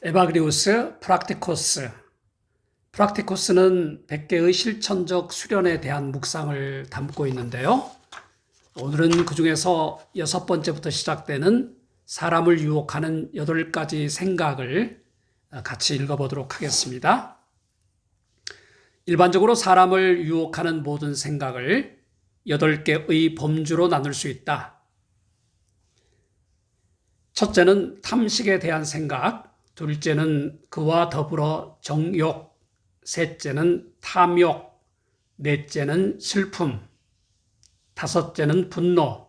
에바그리우스 프락티코스. 프락티코스는 100개의 실천적 수련에 대한 묵상을 담고 있는데요. 오늘은 그 중에서 6번째부터 시작되는 사람을 유혹하는 8가지 생각을 같이 읽어보도록 하겠습니다. 일반적으로 사람을 유혹하는 모든 생각을 8개의 범주로 나눌 수 있다. 첫째는 탐식에 대한 생각, 둘째는 그와 더불어 정욕, 셋째는 탐욕, 넷째는 슬픔, 다섯째는 분노,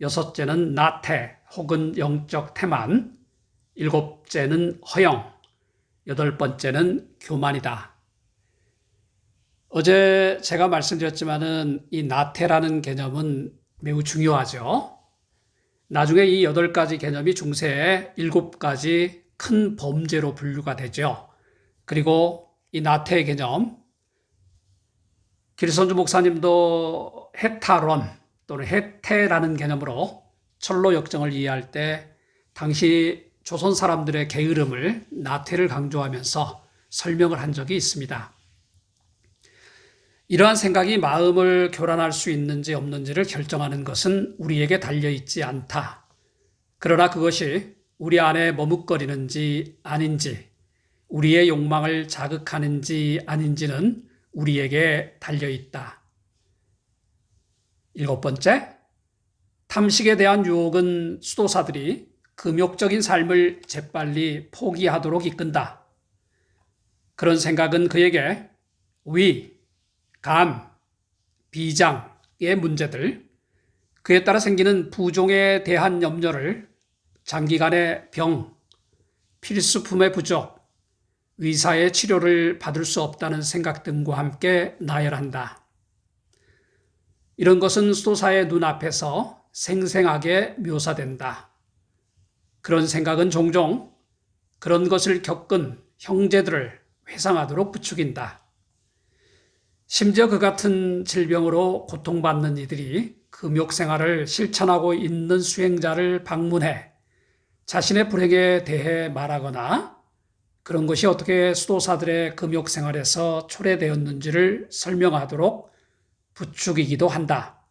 여섯째는 나태 혹은 영적 태만, 일곱째는 허영, 여덟 번째는 교만이다. 어제 제가 말씀드렸지만은 이 나태라는 개념은 매우 중요하죠. 나중에 이 8가지 개념이 중세에 7가지 큰 범죄로 분류가 되죠. 그리고 이 나태의 개념, 기리선주 목사님도 해타론 또는 해태라는 개념으로 철로 역정을 이해할 때 당시 조선 사람들의 게으름을 나태를 강조하면서 설명을 한 적이 있습니다. 이러한 생각이 마음을 교란할 수 있는지 없는지를 결정하는 것은 우리에게 달려있지 않다. 그러나 그것이 우리 안에 머뭇거리는지 아닌지, 우리의 욕망을 자극하는지 아닌지는 우리에게 달려있다. 7번째, 탐식에 대한 유혹은 수도사들이 금욕적인 삶을 재빨리 포기하도록 이끈다. 그런 생각은 그에게 위, 감, 비장의 문제들, 그에 따라 생기는 부종에 대한 염려를 장기간의 병, 필수품의 부족, 의사의 치료를 받을 수 없다는 생각 등과 함께 나열한다. 이런 것은 수도사의 눈앞에서 생생하게 묘사된다. 그런 생각은 종종 그런 것을 겪은 형제들을 회상하도록 부추긴다. 심지어 그 같은 질병으로 고통받는 이들이 금욕 생활을 실천하고 있는 수행자를 방문해 자신의 불행에 대해 말하거나 그런 것이 어떻게 수도사들의 금욕 생활에서 초래되었는지를 설명하도록 부추기기도 한다.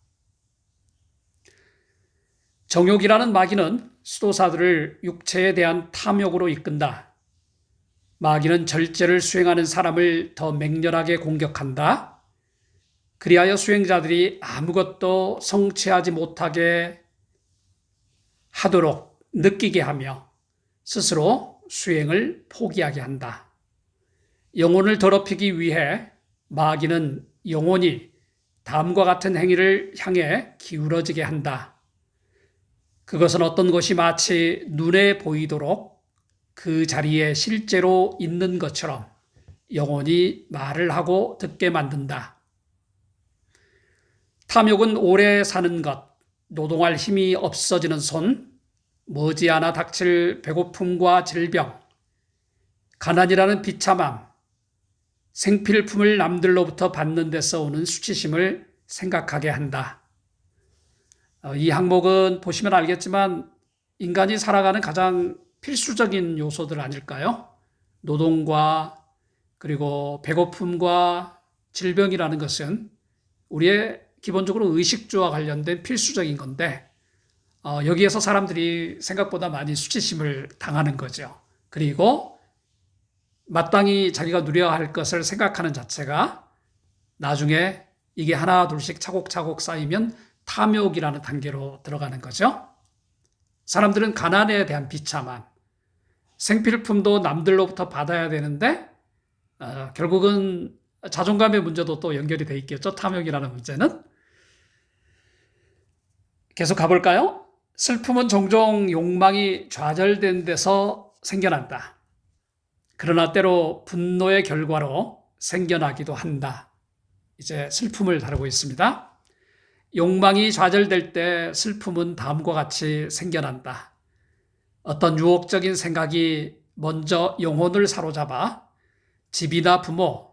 정욕이라는 마귀는 수도사들을 육체에 대한 탐욕으로 이끈다. 마귀는 절제를 수행하는 사람을 더 맹렬하게 공격한다. 그리하여 수행자들이 아무것도 성취하지 못하게 하도록 느끼게 하며 스스로 수행을 포기하게 한다. 영혼을 더럽히기 위해 마귀는 영혼이 다음과 같은 행위를 향해 기울어지게 한다. 그것은 어떤 것이 마치 눈에 보이도록 그 자리에 실제로 있는 것처럼 영혼이 말을 하고 듣게 만든다. 탐욕은 오래 사는 것, 노동할 힘이 없어지는 손, 머지않아 닥칠 배고픔과 질병, 가난이라는 비참함, 생필품을 남들로부터 받는 데서 오는 수치심을 생각하게 한다. 이 항목은 보시면 알겠지만 인간이 살아가는 가장 필수적인 요소들 아닐까요? 노동과 그리고 배고픔과 질병이라는 것은 우리의 기본적으로 의식주와 관련된 필수적인 건데 여기에서 사람들이 생각보다 많이 수치심을 당하는 거죠. 그리고 마땅히 자기가 누려야 할 것을 생각하는 자체가 나중에 이게 하나 둘씩 차곡차곡 쌓이면 탐욕이라는 단계로 들어가는 거죠. 사람들은 가난에 대한 비참함, 생필품도 남들로부터 받아야 되는데 결국은 자존감의 문제도 또 연결이 돼 있겠죠. 탐욕이라는 문제는. 계속 가볼까요? 슬픔은 종종 욕망이 좌절된 데서 생겨난다. 그러나 때로 분노의 결과로 생겨나기도 한다. 이제 슬픔을 다루고 있습니다. 욕망이 좌절될 때 슬픔은 다음과 같이 생겨난다. 어떤 유혹적인 생각이 먼저 영혼을 사로잡아 집이나 부모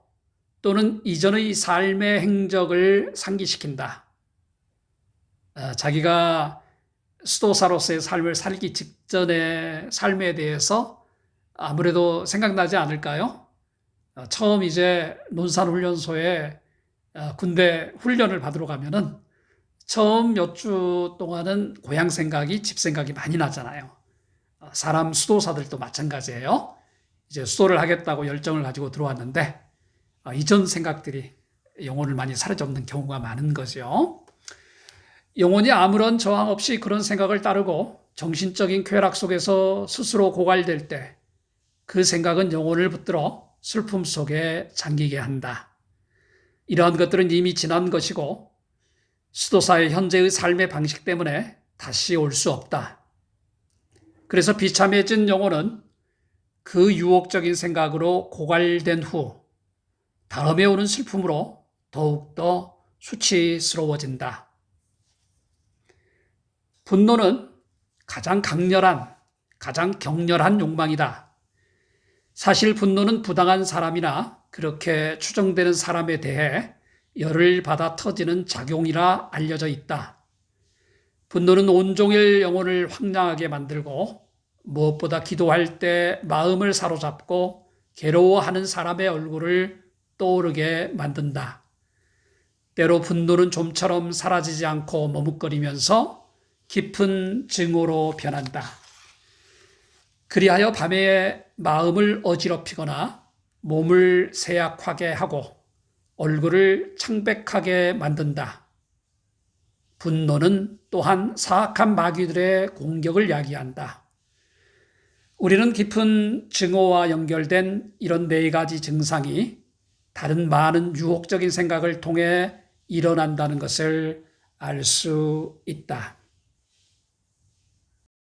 또는 이전의 삶의 행적을 상기시킨다. 자기가 수도사로서의 삶을 살기 직전의 삶에 대해서 아무래도 생각나지 않을까요? 처음 이제 논산훈련소에 군대 훈련을 받으러 가면은 처음 몇 주 동안은 고향 생각이, 집 생각이 많이 나잖아요. 사람 수도사들도 마찬가지예요. 이제 수도를 하겠다고 열정을 가지고 들어왔는데 이전 생각들이 영혼을 많이 사로잡는 경우가 많은 거죠. 영혼이 아무런 저항 없이 그런 생각을 따르고 정신적인 쾌락 속에서 스스로 고갈될 때 그 생각은 영혼을 붙들어 슬픔 속에 잠기게 한다. 이러한 것들은 이미 지난 것이고 수도사의 현재의 삶의 방식 때문에 다시 올 수 없다. 그래서 비참해진 영혼은 그 유혹적인 생각으로 고갈된 후 다음에 오는 슬픔으로 더욱더 수치스러워진다. 분노는 가장 강렬한, 가장 격렬한 욕망이다. 사실 분노는 부당한 사람이나 그렇게 추정되는 사람에 대해 열을 받아 터지는 작용이라 알려져 있다. 분노는 온종일 영혼을 황량하게 만들고 무엇보다 기도할 때 마음을 사로잡고 괴로워하는 사람의 얼굴을 떠오르게 만든다. 때로 분노는 좀처럼 사라지지 않고 머뭇거리면서 깊은 증오로 변한다. 그리하여 밤에 마음을 어지럽히거나 몸을 세약하게 하고 얼굴을 창백하게 만든다. 분노는 또한 사악한 마귀들의 공격을 야기한다. 우리는 깊은 증오와 연결된 이런 4가지 증상이 다른 많은 유혹적인 생각을 통해 일어난다는 것을 알 수 있다.